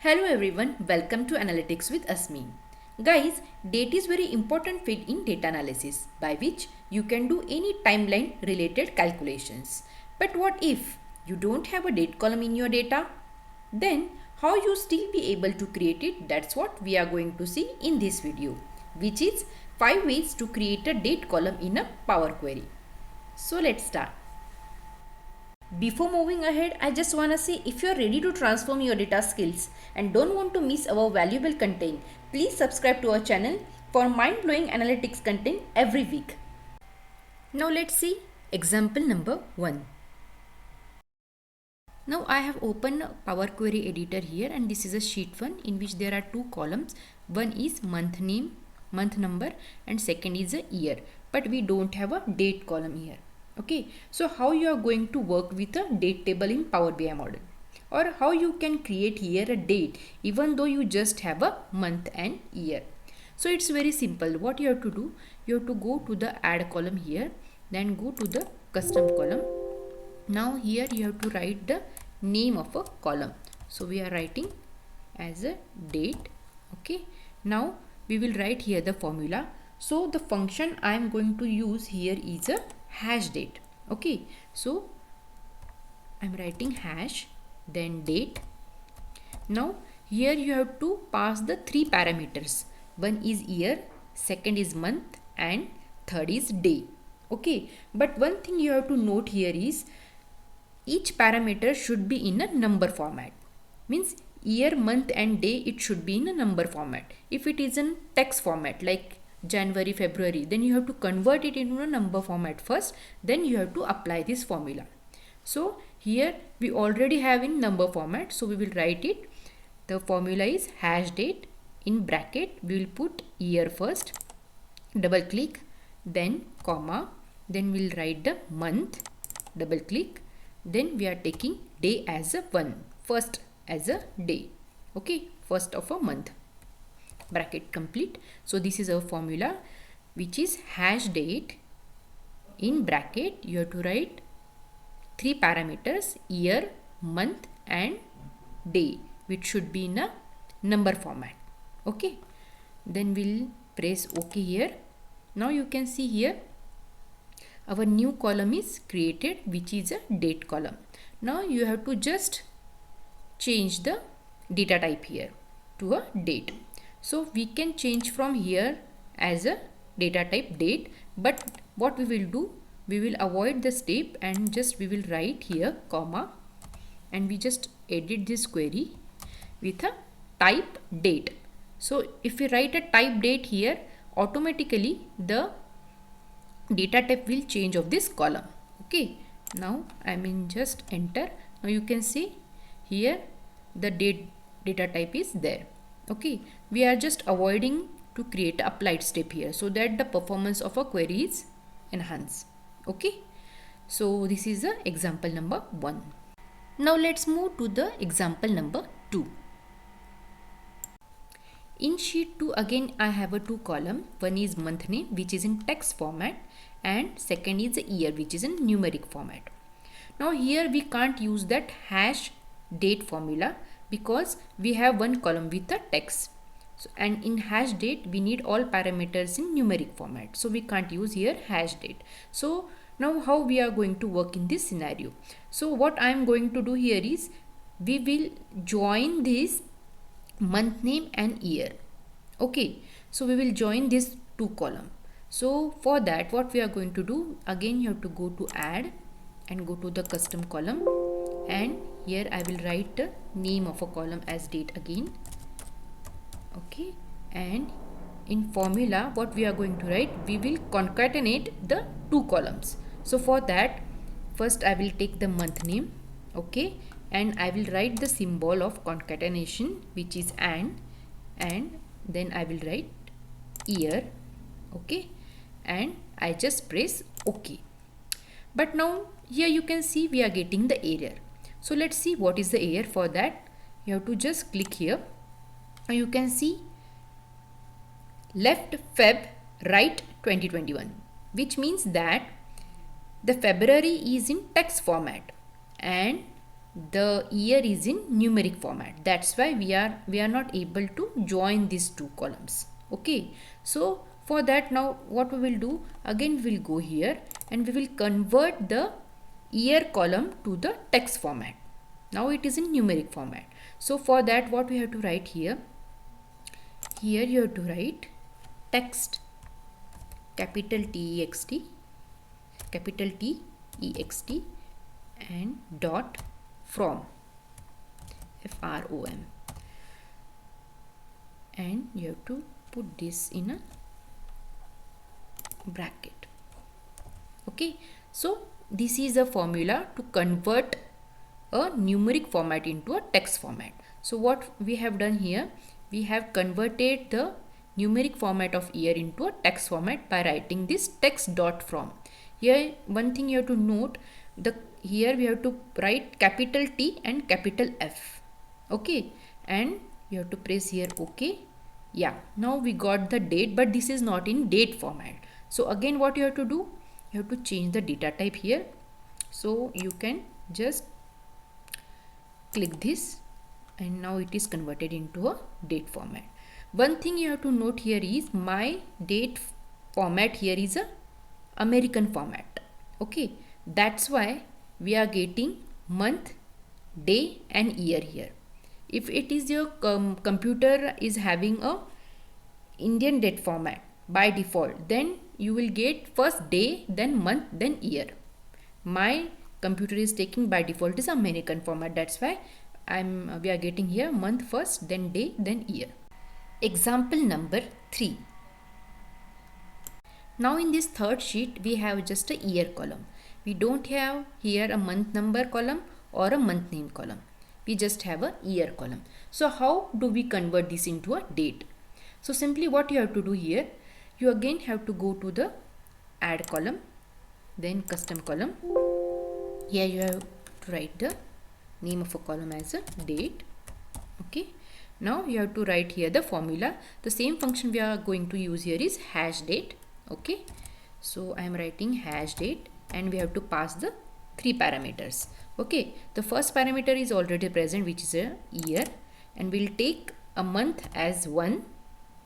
Hello everyone, welcome to Analytics with Asmi. Guys, date is very important field in data analysis by which you can do any timeline related calculations. But what if you don't have a date column in your data? Then how you still be able to create it? That's what we are going to see in this video, which is 5 ways to create a date column in a Power Query. So let's start. Before moving ahead, I just want to say if you are ready to transform your data skills and don't want to miss our valuable content, please subscribe to our channel for mind-blowing analytics content every week. Now let's see example number 1. Now I have opened Power Query editor here, and this is a sheet 1 in which there are two columns. One is month name, month number, and second is a year, but we don't have a date column here. Okay, so how you are going to work with a date table in Power BI model, or how you can create here a date even though you just have a month and year. So it's very simple. What you have to do, you have to go to the add column here, then go to the custom column. Now here you have to write the name of a column. So we are writing as a date. Okay, now we will write here the formula. So the function I am going to use here is a hash date. Okay, so I'm writing hash then date. Now here you have to pass the three parameters. One is year, second is month, and third is day. Okay, but one thing you have to note here is each parameter should be in a number format. Means year, month and day, it should be in a number format. If it is in text format like January, February, then you have to convert it into a number format first, then you have to apply this formula. So here we already have in number format, so we will write it. The formula is hash date, in bracket we will put year first, double click, then comma, then we will write the month, double click, then we are taking day as a one, first as a day. Okay, first of a month, bracket complete. So this is our formula, which is hash date, in bracket you have to write three parameters, year, month and day, which should be in a number format. Okay, then we'll press OK here. Now you can see here our new column is created, which is a date column. Now you have to just change the data type here to a date. So we can change from here as a data type date, but what we will do, we will avoid the step and just we will write here comma, and we just edit this query with a type date. So if we write a type date here, automatically the data type will change of this column. Okay, now I mean just enter. Now you can see here the data type is there. Okay, we are just avoiding to create a applied step here so that the performance of a query is enhanced. Okay, so this is the example number 1. Now let's move to the example number 2. In sheet 2 again I have a two column. One is month name, which is in text format, and second is the year, which is in numeric format. Now here we can't use that hash date formula because we have one column with the text. So, and in hash date we need all parameters in numeric format, so we can't use here hash date. So now how we are going to work in this scenario? So what I am going to do here is we will join this month name and year. Okay, so we will join this two column. So for that what we are going to do, again you have to go to add and go to the custom column, and here I will write the name of a column as date again. Okay, and in formula what we are going to write, we will concatenate the two columns. So for that first I will take the month name, okay, and I will write the symbol of concatenation, which is and then I will write year. Okay, and I just press OK. But now here you can see we are getting the error. So let's see what is the error. For that you have to just click here. Now you can see left Feb, right 2021, which means that the February is in text format and the year is in numeric format. That's why we are not able to join these two columns. Okay, so for that, now what we will do, again we will go here and we will convert the year column to the text format. Now it is in numeric format. So for that, what we have to write here, you have to write text, capital text, capital text, and dot from, from, and you have to put this in a bracket. Okay, so this is a formula to convert a numeric format into a text format. So what we have done here, we have converted the numeric format of year into a text format by writing this text dot from. Here one thing you have to note, here we have to write capital T and capital F. Okay, and you have to press here OK. Yeah, now we got the date, but this is not in date format. So again what you have to do, you have to change the data type here. So you can just click this and now it is converted into a date format. One thing you have to note here is my date format here is a American format. Okay, that's why we are getting month, day and year here. If it is your computer is having a Indian date format by default, then you will get first day, then month, then year. My computer is taking by default is American format. That's why we are getting here month first, then day, then year. Example number 3. Now in this third sheet we have just a year column. We don't have here a month number column or a month name column. We just have a year column. So how do we convert this into a date? So simply what you have to do here, you again have to go to the add column, then custom column. Here you have to write the name of a column as a date. Okay, now you have to write here the formula. The same function we are going to use here is hash date. Okay, so I am writing hash date and we have to pass the 3 parameters. Okay, the first parameter is already present, which is a year, and we'll take a month as 1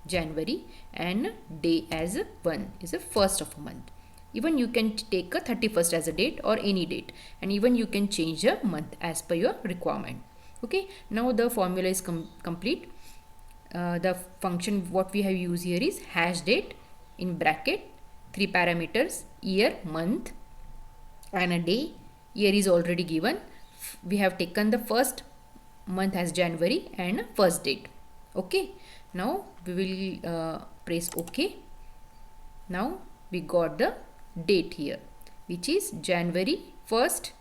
January and day as 1 is the first of a month. Even you can take a 31st as a date or any date, and even you can change a month as per your requirement. Okay, now the formula is complete. The function what we have used here is hash date in bracket 3 parameters, year, month and a day. Year is already given. We have taken the first month as January and first date. Okay, now we will press OK. Now we got the date here, which is January 1st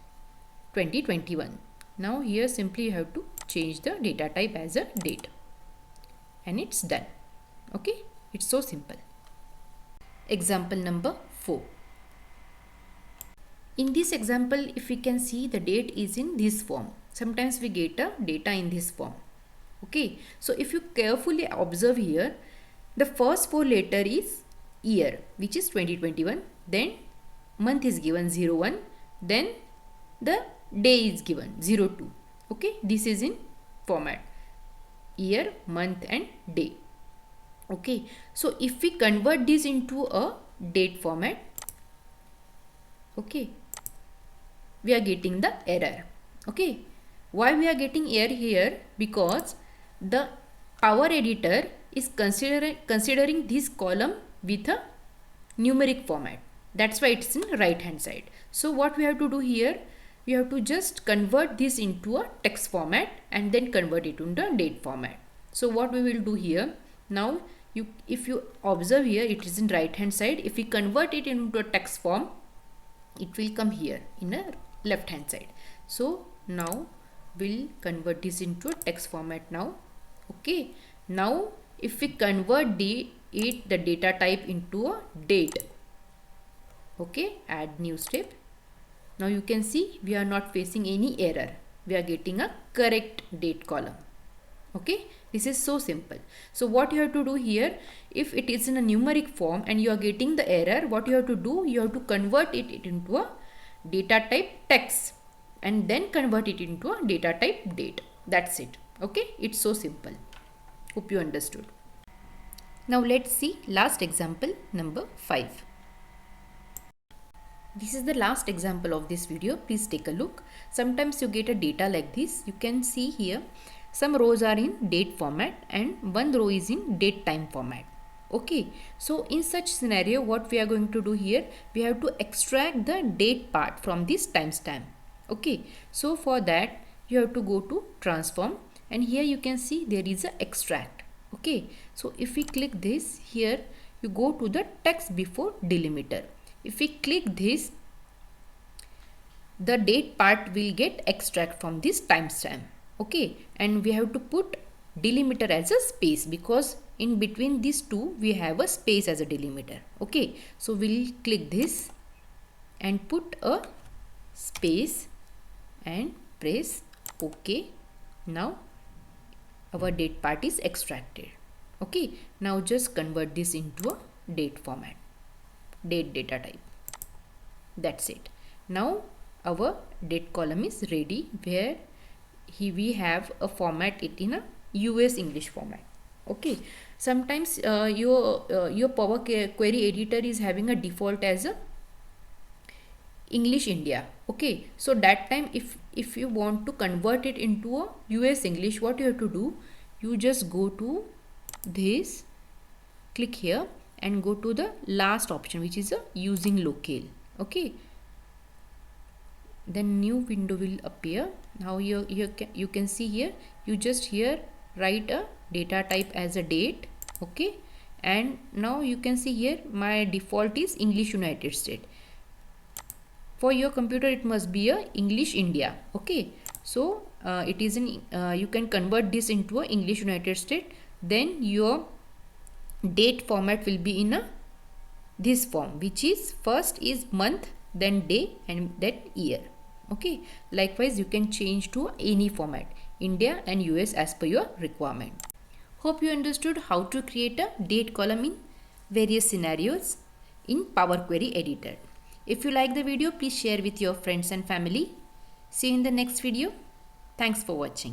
2021. Now here simply you have to change the data type as a date and it's done. Okay, it's so simple. Example number 4. In this example, if we can see, the date is in this form. Sometimes we get a data in this form. Okay, so if you carefully observe here, the first 4 letter is year, which is 2021, then month is given 01, then the day is given 02. Okay, this is in format year, month and day. Okay, so if we convert this into a date format, okay, we are getting the error. Okay, why we are getting error here? Because the Power Editor is considering this column with a numeric format. That's why it's in right hand side. So what we have to do here, we have to just convert this into a text format and then convert it into a date format. So what we will do here, now if you observe here, it is in right hand side. If we convert it into a text form, it will come here in a left hand side. So now we'll convert this into a text format now. Okay, now if we convert the data type into a date, okay, add new step. Now you can see we are not facing any error. We are getting a correct date column. Okay, this is so simple. So what you have to do here, if it is in a numeric form and you are getting the error, what you have to do, you have to convert it into a data type text. and then convert it into a data type date. That's it. Okay, it's so simple. Hope you understood. Now let's see last example number 5. This is the last example of this video. Please take a look. Sometimes you get a data like this. You can see here some rows are in date format and one row is in date time format. Okay, so in such scenario, what we are going to do here, we have to extract the date part from this timestamp. Okay, so for that you have to go to transform, and here you can see there is a extract. Okay, so if we click this, here you go to the text before delimiter. If we click this, the date part will get extract from this timestamp. Okay, and we have to put delimiter as a space because in between these two we have a space as a delimiter. Okay, so we'll click this and put a space and press OK. Now our date part is extracted. Okay, now just convert this into a date format, date data type. That's it. Now our date column is ready, where we have a format it in a US English format. Okay, sometimes your Power Query editor is having a default as a English India. Okay, so that time if you want to convert it into a US English, what you have to do, you just go to this, click here and go to the last option, which is a using locale. Okay, then new window will appear. Now you can see here, you just here write a data type as a date. Okay, and now you can see here my default is English United States. For your computer it must be a English India. Okay, so it is in you can convert this into a English United States, then your date format will be in a this form, which is first is month, then day, and then year. Okay, likewise you can change to any format, India and US, as per your requirement. Hope you understood how to create a date column in various scenarios in Power Query editor. If you like the video, please share with your friends and family. See you in the next video. Thanks for watching.